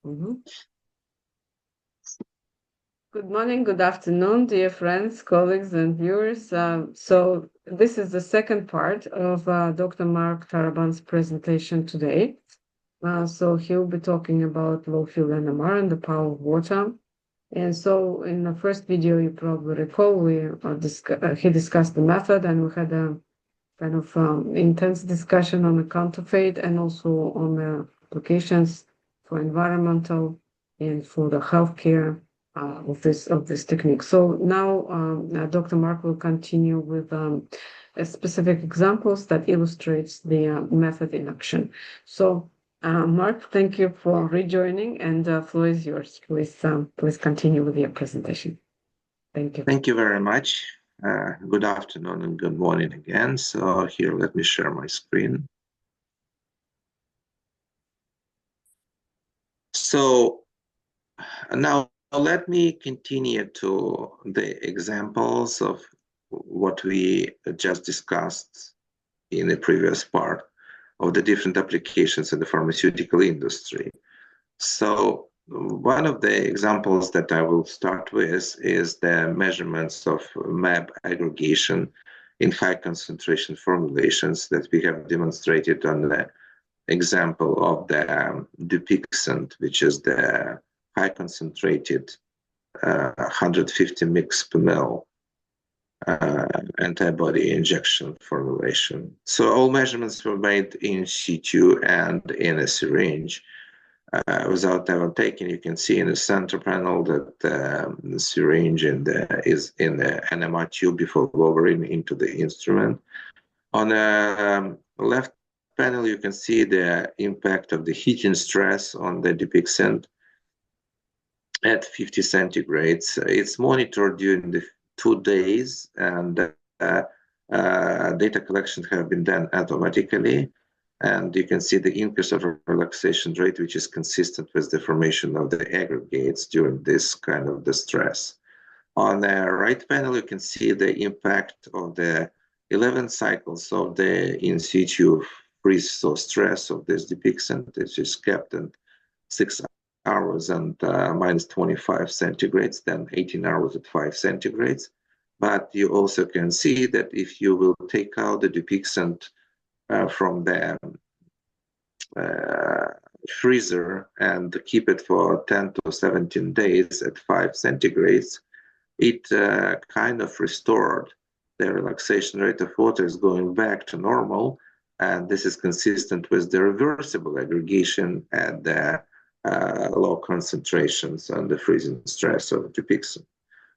Mhm. Good morning, good afternoon, dear friends, colleagues, and viewers. So this is the second part of Dr. Marc Taraban's presentation today. So he'll be talking about low-field NMR and the power of water. And so in the first video, you probably recall, he discussed the method, and we had a kind of intense discussion on the counterfeit and also on the applications for environmental and for the healthcare of this technique. So now Dr. Mark will continue with specific examples that illustrates the method in action. So Mark, thank you for rejoining, and the floor is yours. Please continue with your presentation. Thank you. Thank you very much. Good afternoon and good morning again. So here, let me share my screen. So now let me continue to the examples of what we just discussed in the previous part of the different applications in the pharmaceutical industry. So one of the examples that I will start with is the measurements of MAB aggregation in high concentration formulations that we have demonstrated on the example of the Dupixent, which is the high concentrated 150 mg per ml antibody injection formulation. So all measurements were made in situ and in a syringe. Without ever taking, you can see in the center panel that the syringe is in the NMR tube before lowering into the instrument. On the left panel, you can see the impact of the heating stress on the Dupixent at 50 centigrades. It's monitored during the 2 days, and data collection have been done automatically. And you can see the increase of relaxation rate, which is consistent with the formation of the aggregates during this kind of distress. On the right panel, you can see the impact of the 11 cycles of the in situ freeze or stress of this Dupixent, which is kept in 6 hours and minus 25 centigrades, then 18 hours at 5 centigrades. But you also can see that if you will take out the Dupixent from the freezer and keep it for 10 to 17 days at 5 centigrades, it kind of restored the relaxation rate of water is going back to normal. And this is consistent with the reversible aggregation at the low concentrations and the freezing stress of Dupixent.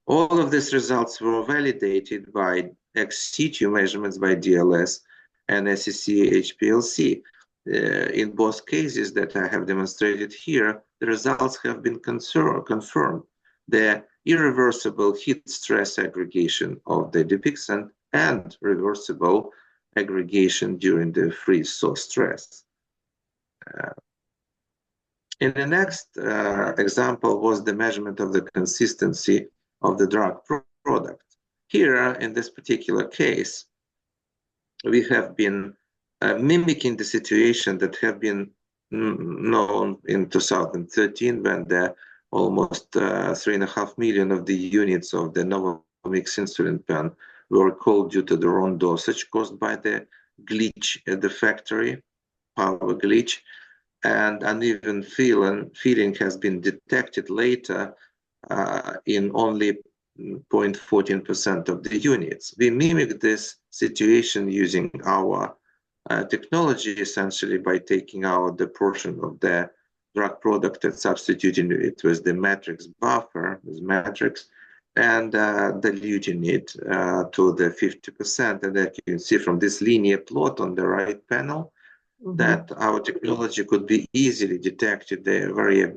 All of these results were validated by ex situ measurements by DLS and SEC HPLC. In both cases that I have demonstrated here, the results have been confirmed. The irreversible heat stress aggregation of the Dupixent and reversible aggregation during the freeze-thaw stress. In the next example was the measurement of the consistency of the drug product. Here, in this particular case, we have been mimicking the situation that have been known in 2013 when the almost 3.5 million of the units of the Novomix insulin pen were recalled due to the wrong dosage caused by the glitch at the factory, power glitch, and uneven feeling has been detected later in only 0.14% of the units. We mimic this situation using our technology, essentially by taking out the portion of the drug product and substituting it with the matrix buffer, with matrix, and diluting it to the 50%. And that you can see from this linear plot on the right panel, that our technology could be easily detected the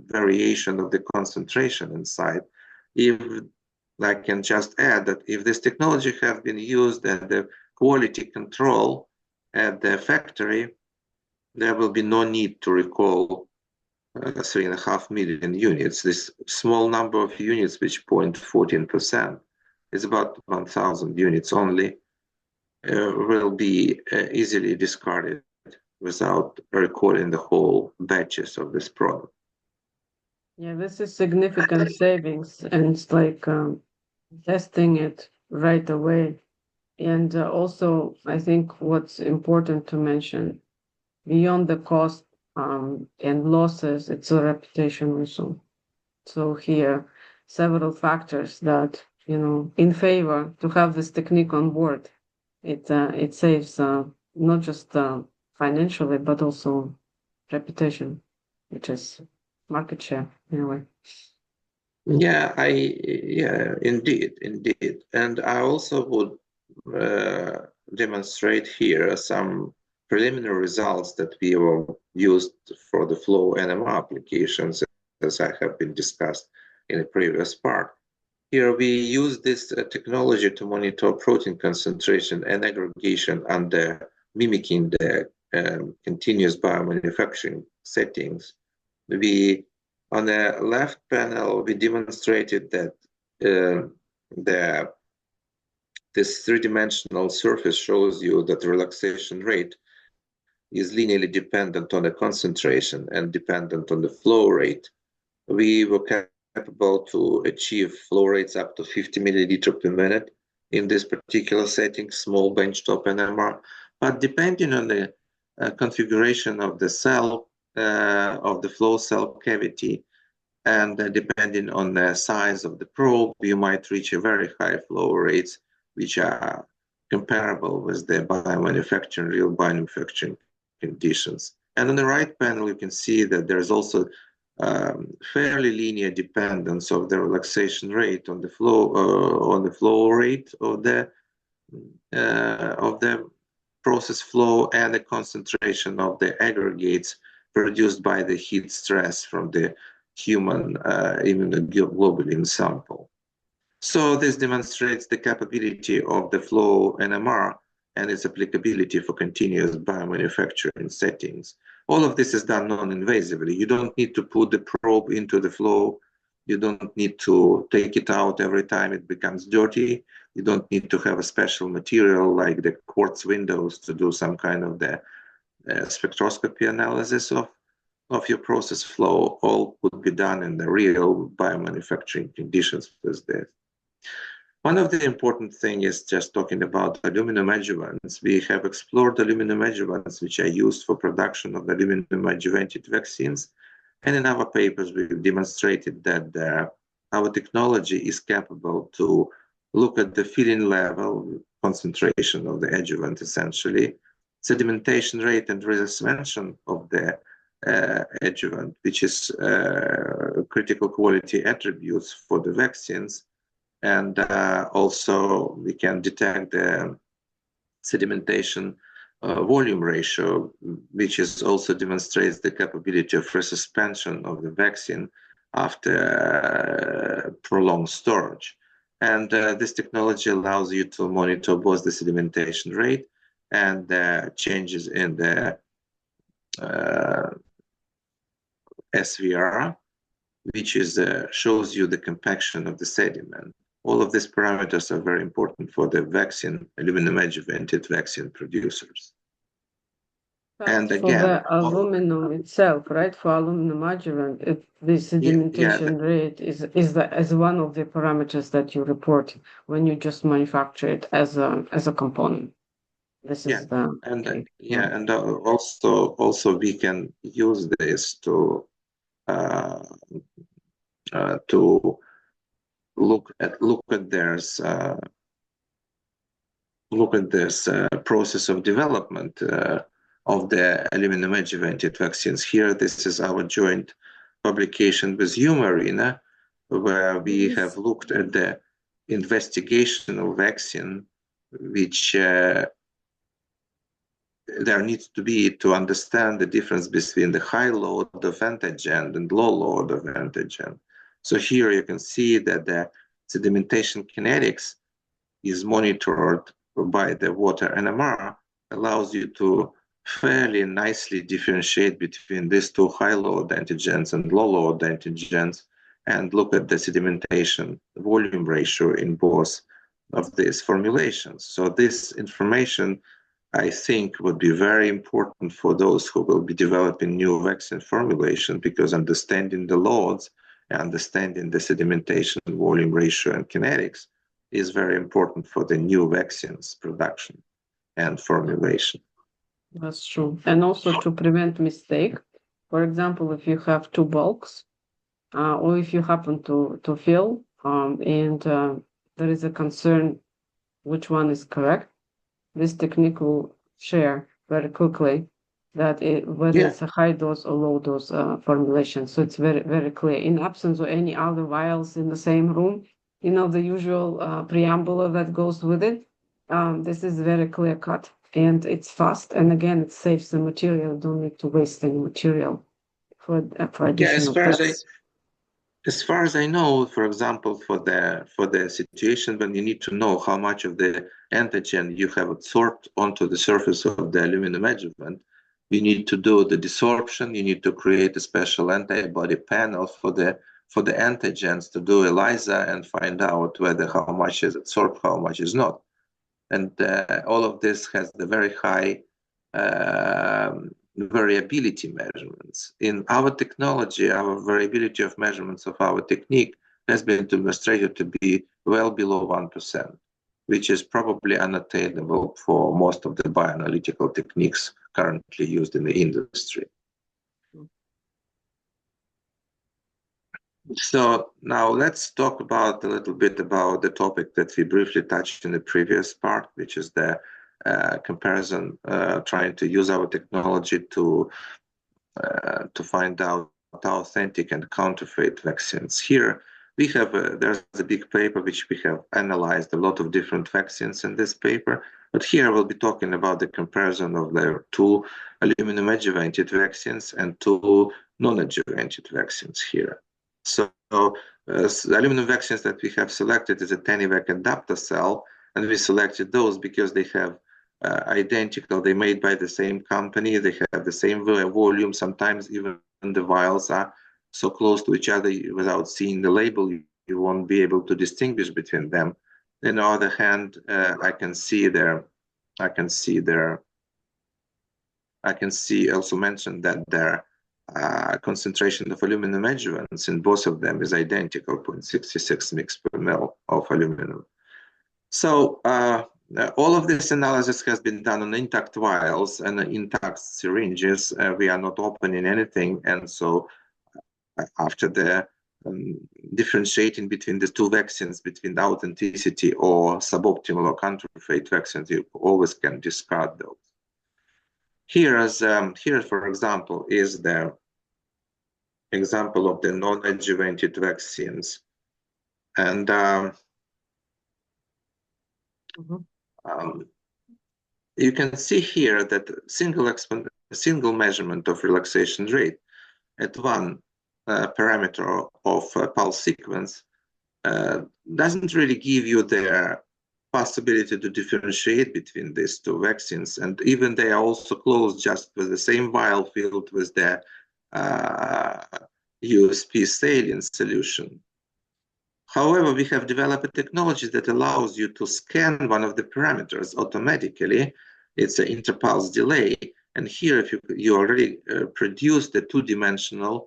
variation of the concentration inside. If I can just add that if this technology have been used at the quality control at the factory, there will be no need to recall 3.5 million units. This small number of units, which 0.14%, is about 1,000 units only, will be easily discarded without recording the whole batches of this product. Yeah, this is significant savings, and it's like testing it right away. And also, I think what's important to mention beyond the cost and losses, it's a reputation also. So here, several factors that in favor to have this technique on board. It saves not just financially but also reputation, which is market share in a way. Yeah, indeed. And I also would demonstrate here some preliminary results that we were used for the flow NMR applications, as I have been discussed in the previous part. Here we use this technology to monitor protein concentration and aggregation under mimicking the continuous biomanufacturing settings. We, on the left panel, we demonstrated that this three-dimensional surface shows you that the relaxation rate is linearly dependent on the concentration and dependent on the flow rate. We were capable to achieve flow rates up to 50 milliliter per minute in this particular setting, small benchtop NMR. But depending on the configuration of the cell, of the flow cell cavity, and depending on the size of the probe, you might reach a very high flow rates, which are comparable with the biomanufacturing, real biomanufacturing conditions. And on the right panel, you can see that there's also fairly linear dependence of the relaxation rate on the flow rate of the process flow and the concentration of the aggregates produced by the heat stress from the human immunoglobulin sample. So this demonstrates the capability of the flow NMR and its applicability for continuous biomanufacturing settings. All of this is done non-invasively. You don't need to put the probe into the flow. You don't need to take it out every time it becomes dirty. You don't need to have a special material like the quartz windows to do some kind of the spectroscopy analysis of your process flow. All could be done in the real biomanufacturing conditions with this. One of the important things is just talking about aluminum adjuvants. We have explored aluminum adjuvants which are used for production of aluminum adjuvanted vaccines. And in our papers, we've demonstrated that our technology is capable to look at the filling level, concentration of the adjuvant essentially, sedimentation rate and resuspension of the adjuvant, which is critical quality attributes for the vaccines. And also we can detect the sedimentation volume ratio, which is also demonstrates the capability of resuspension of the vaccine after prolonged storage. And this technology allows you to monitor both the sedimentation rate and the changes in the SVR, which is shows you the compaction of the sediment. All of these parameters are very important for the vaccine, aluminum adjuvanted vaccine producers. But And for again, the aluminum itself, right? For aluminum adjuvant, the sedimentation rate is one of the parameters that you report when you just manufacture it as a component. This is the and and also we can use this to look at this process of development of the aluminum adjuvanted vaccines. Here, this is our joint publication with Humarina, where we have looked at the investigational vaccine, which there needs to be to understand the difference between the high load of antigen and low load of antigen. So here you can see that the sedimentation kinetics is monitored by the water NMR, allows you to fairly nicely differentiate between these two high load antigens and low load antigens and look at the sedimentation volume ratio in both of these formulations. So this information, I think, would be very important for those who will be developing new vaccine formulation, because understanding the loads understanding the sedimentation, volume ratio, and kinetics is very important for the new vaccines production and formulation. That's true. And also to prevent mistake. For example, if you have two bulks, or if you happen to fill, and there is a concern which one is correct, this technique will share very quickly that whether it's a high dose or low dose formulation. So it's very, very clear. In absence of any other vials in the same room, you know, the usual preamble that goes with it, this is very clear cut and it's fast. And again, it saves the material. You don't need to waste any material for additional tests. As far as I know, for example, for the situation when you need to know how much of the antigen you have absorbed onto the surface of the aluminum adjuvant, you need to do the desorption. You need to create a special antibody panel for the antigens to do ELISA and find out whether how much is absorbed, how much is not. And all of this has the very high variability measurements. In our technology, our variability of measurements of our technique has been demonstrated to be well below 1%, which is probably unattainable for most of the bioanalytical techniques currently used in the industry. So now let's talk about a little bit about the topic that we briefly touched in the previous part, which is the comparison, trying to use our technology to find out authentic and counterfeit vaccines. Here we have there's a big paper which we have analyzed a lot of different vaccines in this paper, but here we'll be talking about the comparison of the two aluminum adjuvanted vaccines and two non-adjuvanted vaccines here. So the aluminum vaccines that we have selected is a Tanivac and Daptocel, and we selected those because they have identical, they're made by the same company, they have the same volume, sometimes even the vials are so close to each other without seeing the label, you won't be able to distinguish between them. On the other hand, I can see also mentioned that their concentration of aluminum adjuvants in both of them is identical, 0.66 mg per ml of aluminum. So all of this analysis has been done on intact vials and intact syringes. We are not opening anything, and so after the differentiating between the two vaccines, between the authenticity or suboptimal or counterfeit vaccines, you always can discard those. Here, for example, is the example of the non-adjuvanted vaccines, and you can see here that single measurement of relaxation rate at one parameter of pulse sequence doesn't really give you the possibility to differentiate between these two vaccines, and even they are also closed just with the same vial filled with the USP saline solution. However, we have developed a technology that allows you to scan one of the parameters automatically. It's an interpulse delay, and here if you already produce the two-dimensional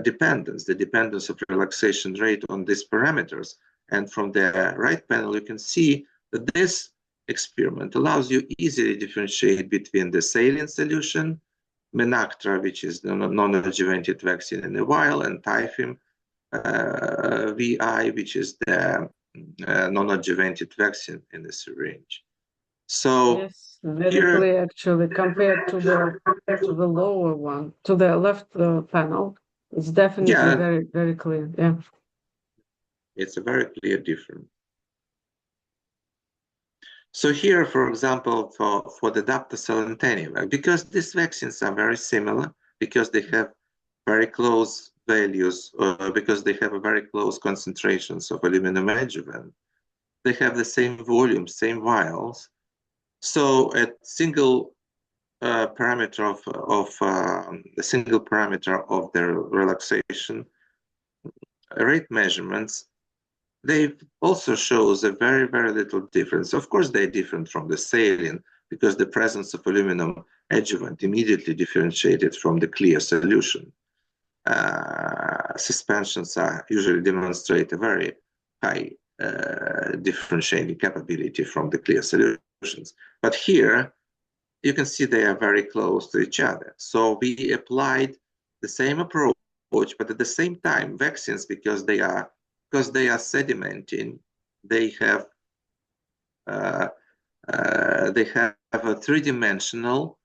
dependence, the dependence of relaxation rate on these parameters. And from the right panel, you can see that this experiment allows you easily differentiate between the saline solution, Menactra, which is the non-adjuvanted vaccine in a vial, and Typhim VI, which is the non-adjuvanted vaccine in the syringe. So yes, very clear actually compared to the lower one, to the left panel. It's definitely very, very clear. Yeah. It's a very clear difference. So here, for example, for the Daptocel and Tanivac, because these vaccines are very similar, because they have very close values, because they have a very close concentrations of aluminum adjuvant, they have the same volume, same vials. So a single parameter of the relaxation rate measurements, they also shows a very, very little difference. Of course, they're different from the saline because the presence of aluminum adjuvant immediately differentiated from the clear solution. suspensions are usually demonstrate a very high differentiating capability from the clear solutions. But here, you can see they are very close to each other. So we applied the same approach, but at the same time, vaccines, because they are sedimenting, they have a three-dimensional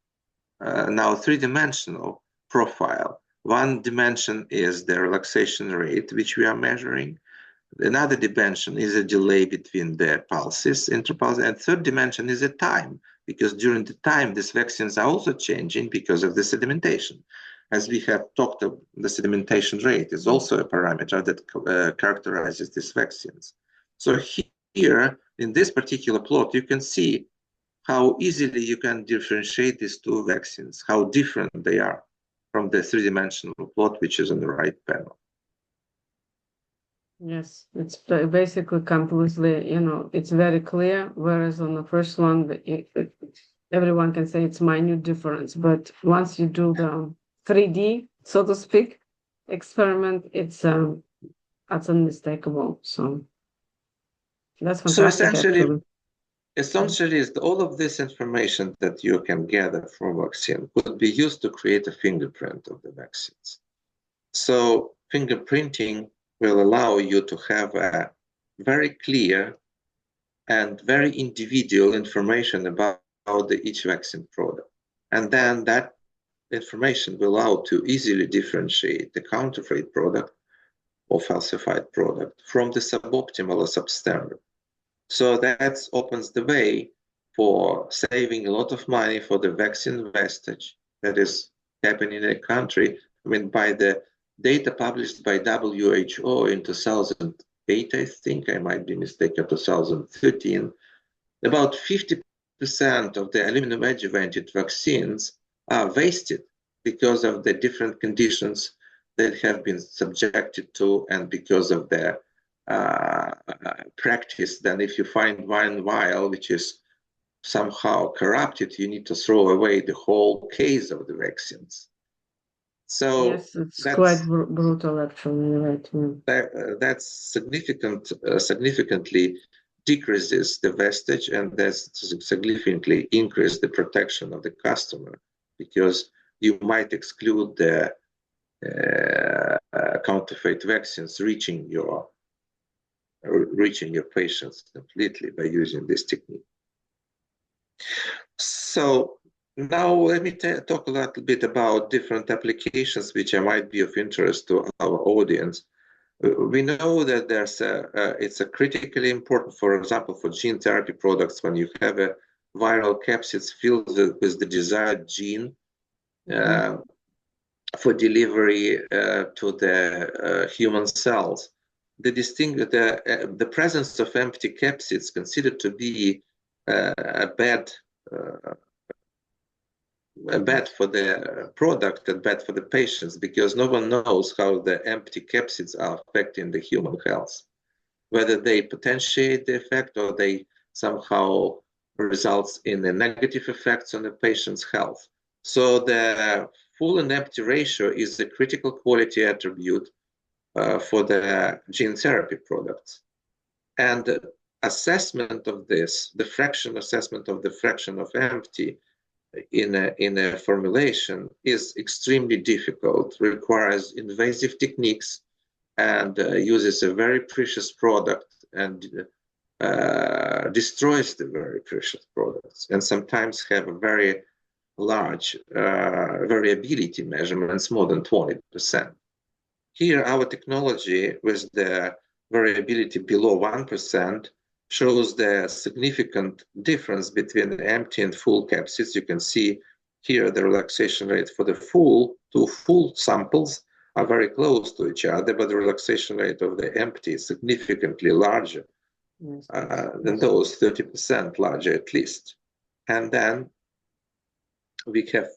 profile. One dimension is the relaxation rate, which we are measuring. Another dimension is a delay between the pulses, interpulses, and third dimension is a time, because during the time, these vaccines are also changing because of the sedimentation. As we have talked about, the sedimentation rate is also a parameter that characterizes these vaccines. So here, in this particular plot, you can see how easily you can differentiate these two vaccines, how different they are from the three-dimensional plot, which is on the right panel. Yes, it's basically completely, it's very clear, whereas on the first one, everyone can say it's minute difference, but once you do the 3D, so to speak, experiment, it's unmistakable. So that's fantastic, actually. Essentially, all of this information that you can gather from vaccine could be used to create a fingerprint of the vaccines. So fingerprinting will allow you to have a very clear and very individual information about each vaccine product. And then that information will allow to easily differentiate the counterfeit product or falsified product from the suboptimal or substandard. So that opens the way for saving a lot of money for the vaccine wastage that is happening in a country. I mean, by the data published by WHO in 2008, I think, I might be mistaken, 2013, about 50% of the aluminum adjuvanted vaccines are wasted because of the different conditions that have been subjected to and because of their practice. Then if you find one vial which is somehow corrupted, you need to throw away the whole case of the vaccines. So yes, it's quite brutal, actually, right? That significantly decreases the wastage, and that significantly increases the protection of the customer, because you might exclude the counterfeit vaccines reaching your patients completely by using this technique. So now let me talk a little bit about different applications which might be of interest to our audience. We know that it's a critically important, for example, for gene therapy products, when you have a viral capsids filled with the desired gene for delivery to the human cells. The presence of empty capsids considered to be bad for the product and bad for the patients, because no one knows how the empty capsids are affecting the human health, whether they potentiate the effect or they somehow results in the negative effects on the patient's health. So the full and empty ratio is a critical quality attribute for the gene therapy products. And assessment of this, assessment of the fraction of empty in a formulation is extremely difficult, requires invasive techniques, and uses a very precious product and destroys the very precious products, and sometimes have a very large variability measurements, more than 20%. Here, our technology with the variability below 1% shows the significant difference between the empty and full capsids. You can see here the relaxation rate for the two full samples are very close to each other, but the relaxation rate of the empty is significantly larger than those, 30% larger at least. And then we have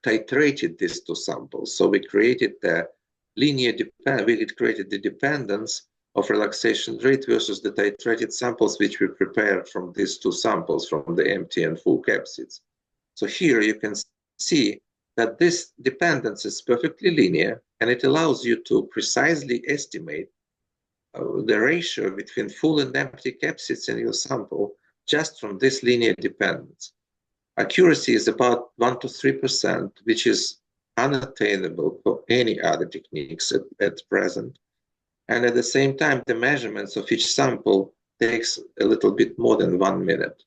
titrated these two samples. So we created the created the dependence of relaxation rate versus the titrated samples which we prepared from these two samples, from the empty and full capsids. So here you can see that this dependence is perfectly linear, and it allows you to precisely estimate the ratio between full and empty capsids in your sample just from this linear dependence. Accuracy is about 1 to 3%, which is unattainable for any other techniques at present. And at the same time, the measurements of each sample takes a little bit more than 1 minute.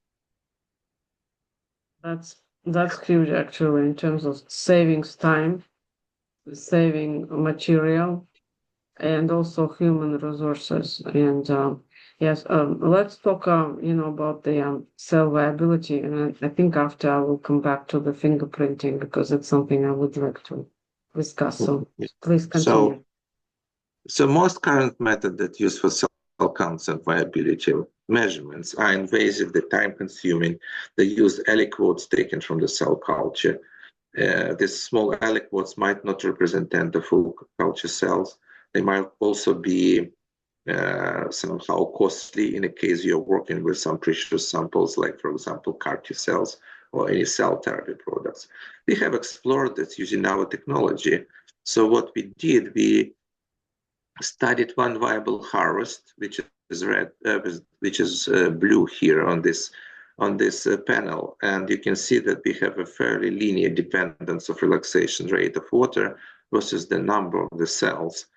That's huge actually in terms of saving time, saving material, and also human resources. And yes, let's talk, about the cell viability. And I think after I will come back to the fingerprinting because it's something I would like to discuss. So please continue. So most current methods that use for cell counts and viability measurements are invasive, they're time-consuming. They use aliquots taken from the cell culture. These small aliquots might not represent the full culture cells. They might also be somehow costly in a case you're working with some precious samples, like, for example, CAR T cells or any cell therapy products. We have explored this using our technology. So what we did, we studied one viable harvest, which is red, which is blue here on this panel, and you can see that we have a fairly linear dependence of relaxation rate of water versus the number of the cells.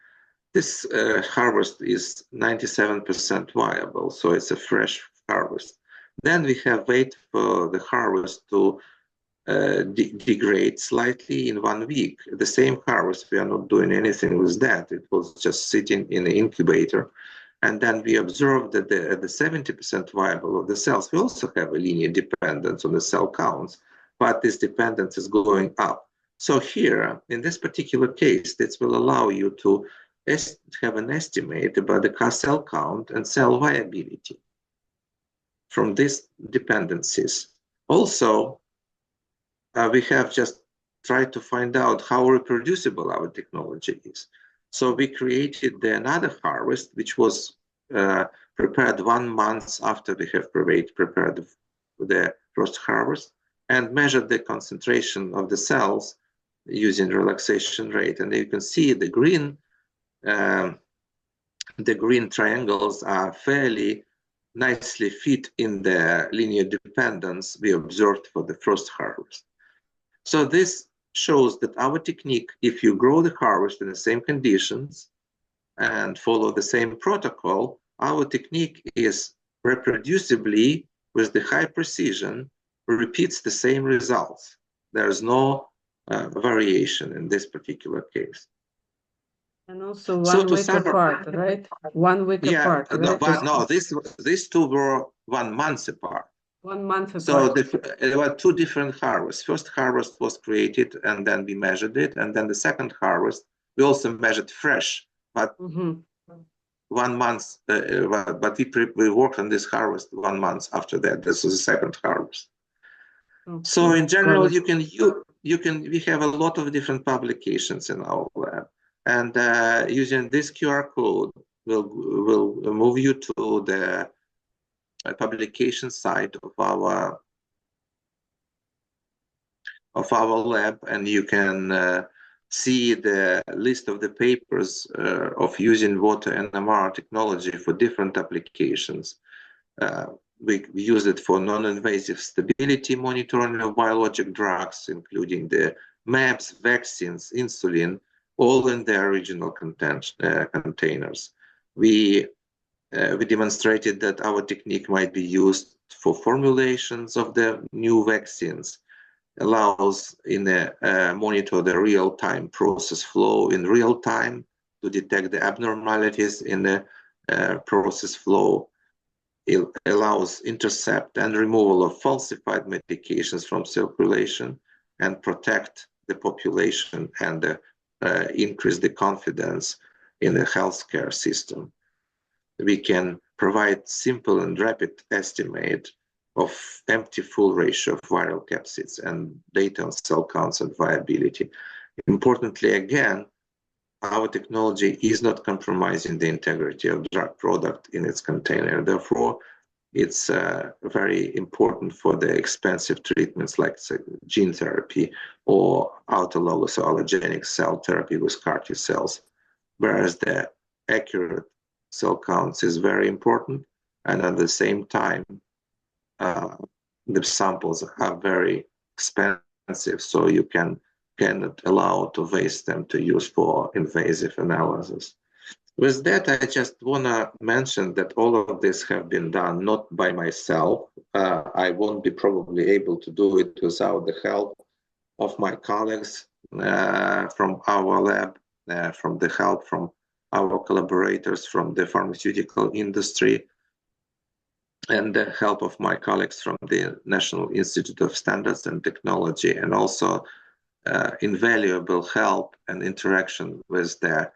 This harvest is 97% viable, so it's a fresh harvest. Then we have wait for the harvest to degrade slightly in 1 week. The same harvest, we are not doing anything with that. It was just sitting in the incubator. And then we observed that the 70% viable of the cells, we also have a linear dependence on the cell counts, but this dependence is going up. So here, in this particular case, this will allow you to have an estimate about the cell count and cell viability from these dependencies. Also, we have just tried to find out how reproducible our technology is. So we created another harvest, which was prepared 1 month after we have prepared the first harvest, and measured the concentration of the cells using relaxation rate. And you can see the green triangles are fairly nicely fit in the linear dependence we observed for the first harvest. So this shows that our technique, if you grow the harvest in the same conditions and follow the same protocol, our technique is reproducibly, with the high precision, repeats the same results. There's no variation in this particular case. And also 1 week apart, right? 1 week apart. Right? No, these two were 1 month apart. 1 month apart. So there were 2 different harvests. First harvest was created, and then we measured it. And then the second harvest, we also measured fresh, but 1 month. But we worked on this harvest 1 month after that. This was the second harvest. Okay. So in general, we have a lot of different publications in our lab, and using this QR code will move you to the publication site of our lab, and you can see the list of the papers of using water NMR technology for different applications. We use it for non-invasive stability monitoring of biologic drugs, including the MAPs, vaccines, insulin, all in their original containers. We demonstrated that our technique might be used for formulations of the new vaccines, allows monitor the real-time process flow in real time to detect the abnormalities in the process flow. It allows intercept and removal of falsified medications from circulation and protect the population and increase the confidence in the healthcare system. We can provide simple and rapid estimate of empty-full ratio of viral capsids and data on cell counts and viability. Importantly, again, our technology is not compromising the integrity of drug product in its container. Therefore, it's very important for the expensive treatments like gene therapy or autologous or allogeneic cell therapy with CAR T cells, whereas the accurate cell counts is very important, and at the same time, the samples are very expensive, so you cannot allow to waste them to use for invasive analysis. With that, I just want to mention that all of this have been done not by myself. I won't be probably able to do it without the help of my colleagues from our lab, from the help from our collaborators from the pharmaceutical industry, and the help of my colleagues from the National Institute of Standards and Technology, and also invaluable help and interaction with the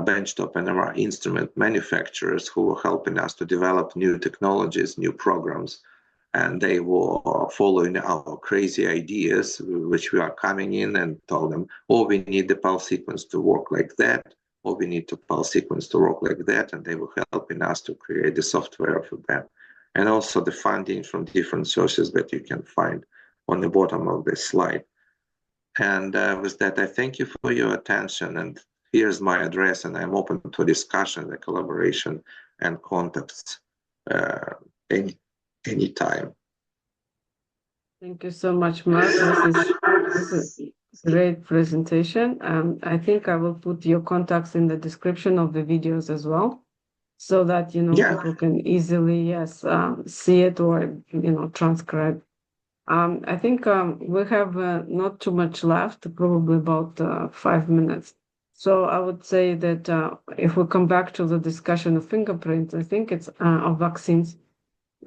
benchtop NMR instrument manufacturers who were helping us to develop new technologies, new programs, and they were following our crazy ideas, which we are coming in and told them, oh, we need the pulse sequence to work like that, or we need the pulse sequence to work like that, and they were helping us to create the software for that. And also the funding from different sources that you can find on the bottom of this slide. And with that, I thank you for your attention, and here's my address, and I'm open to discussion, the collaboration, and contacts anytime. Thank you so much, Mark. This is a great presentation. I think I will put your contacts in the description of the videos as well, so that people can easily see it or transcribe. I think we have not too much left, probably about 5 minutes. So I would say that if we come back to the discussion of fingerprints, I think it's of vaccines.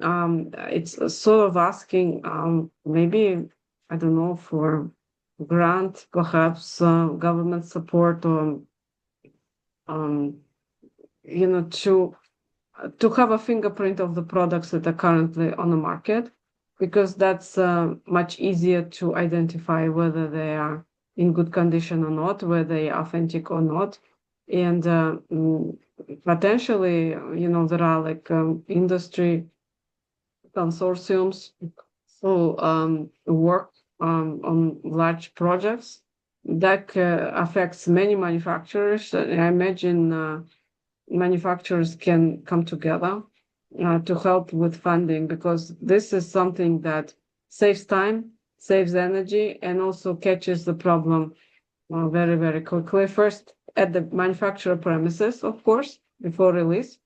It's sort of asking maybe, I don't know, for grant, perhaps government support, or to have a fingerprint of the products that are currently on the market, because that's much easier to identify whether they are in good condition or not, whether they are authentic or not. And potentially, there are like industry consortiums who work on large projects that affects many manufacturers. I imagine manufacturers can come together to help with funding, because this is something that saves time, saves energy, and also catches the problem very, very quickly. First, at the manufacturer premises, of course, before release.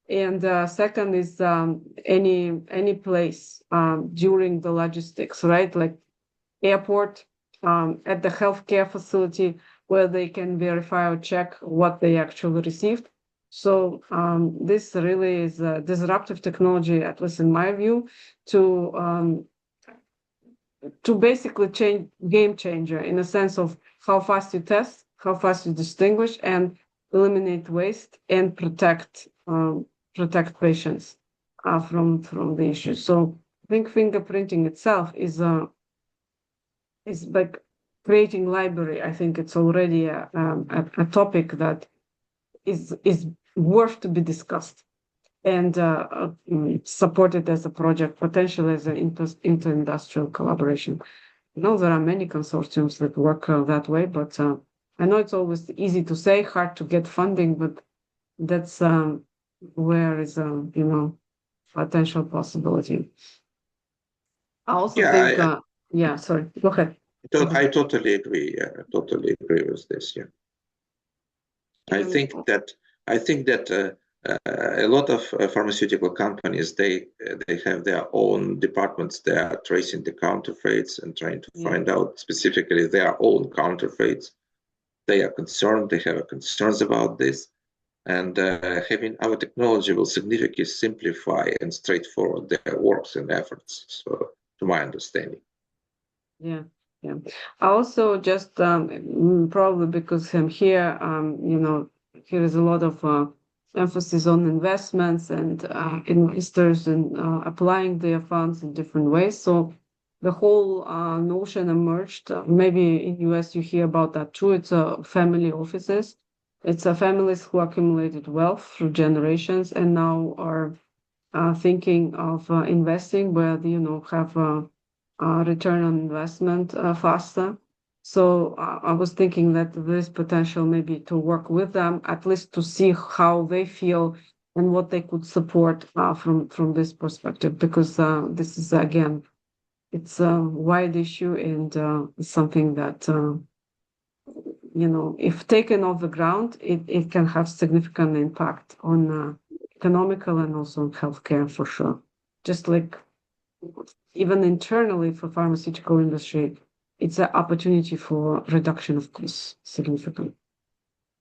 And second is any place during the logistics, right? Like airport, at the healthcare facility, where they can verify or check what they actually received. So this really is a disruptive technology, at least in my view, to basically game changer in the sense of how fast you test, how fast you distinguish, and eliminate waste and protect patients from the issues. So I think fingerprinting itself is like creating library. I think it's already a topic that is worth to be discussed and supported as a project, potentially as an inter-industrial collaboration. I know there are many consortiums that work that way, but I know it's always easy to say, hard to get funding, but that's where is potential possibility. I also think sorry, go ahead. I totally agree. Totally agree with this. Yeah, I think that a lot of pharmaceutical companies they have their own departments. They are tracing the counterfeits and trying to find out specifically their own counterfeits. They are concerned. They have concerns about this, and having our technology will significantly simplify and straightforward their works and efforts. So, to my understanding. Yeah. I also just probably because I'm here, here is a lot of emphasis on investments and investors and applying their funds in different ways. So the whole notion emerged. Maybe in US you hear about that too. It's family offices. It's families who accumulated wealth through generations and now are thinking of investing where have a return on investment faster. So I was thinking that there's potential maybe to work with them, at least to see how they feel and what they could support from this perspective, because this is again, it's a wide issue and it's something that if taken off the ground, it can have significant impact on economical and also on healthcare for sure. Just like even internally for pharmaceutical industry, it's an opportunity for reduction of costs significantly.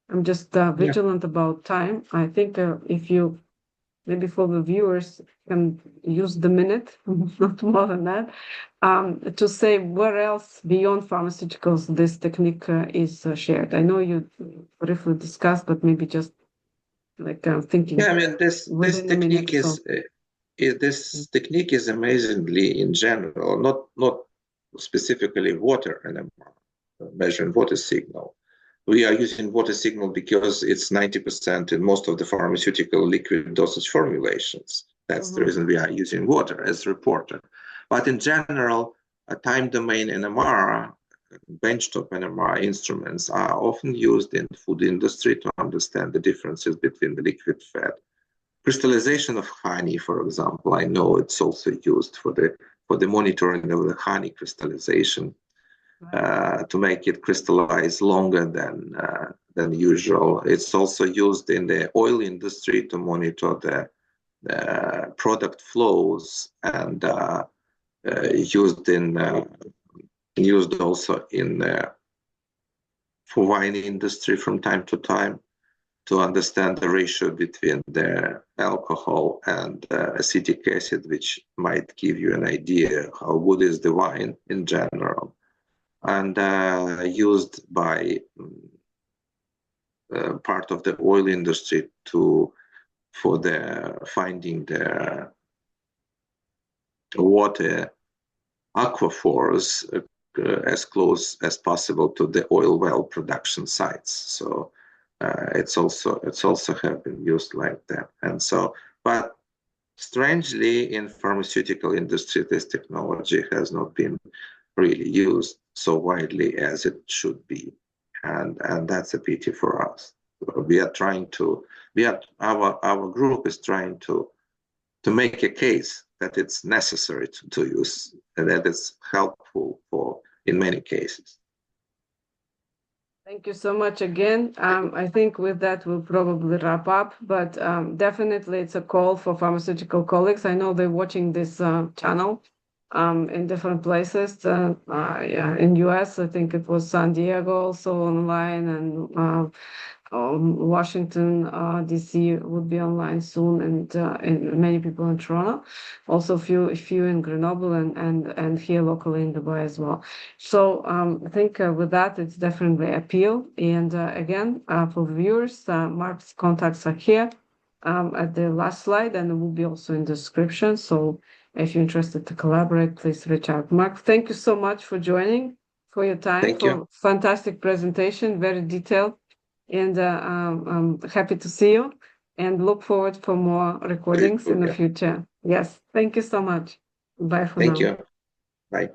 I'm just vigilant about time. I think if you maybe for the viewers can use the minute, not more than that, to say where else beyond pharmaceuticals this technique is shared. I know you briefly discussed, but maybe just like thinking. Yeah, I mean this technique this technique is amazingly in general, not specifically water NMR, measuring water signal. We are using water signal because it's 90% in most of the pharmaceutical liquid dosage formulations. That's the reason we are using water as reporter. But in general, a time domain NMR, benchtop NMR instruments are often used in the food industry to understand the differences between the liquid fat. Crystallization of honey, for example, I know it's also used for the monitoring of the honey crystallization. To make it crystallize longer than usual. It's also used in the oil industry to monitor the product flows and used also in for wine industry from time to time to understand the ratio between the alcohol and acetic acid, which might give you an idea how good is the wine in general. And used by part of the oil industry for finding the water aquifers as close as possible to the oil well production sites. So it's also have been used like that. And so, but strangely, in pharmaceutical industry, this technology has not been really used so widely as it should be, and that's a pity for us. We are trying to, our group is trying to make a case that it's necessary to use and that it's helpful in many cases. Thank you so much again. I think with that we'll probably wrap up, but definitely it's a call for pharmaceutical colleagues. I know they're watching this channel in different places. In US, I think it was San Diego also online, and Washington, DC would be online soon, and many people in Toronto, also a few in Grenoble and here locally in Dubai as well. So I think with that, it's definitely appeal. And again, for viewers, Marc's contacts are here at the last slide, and it will be also in the description. So if you're interested to collaborate, please reach out. Marc, thank you so much for joining, for your time, thank you. Fantastic presentation, very detailed. And I'm happy to see you and look forward for more recordings in the future. Yes, thank you so much. Bye for now. Thank you. Bye.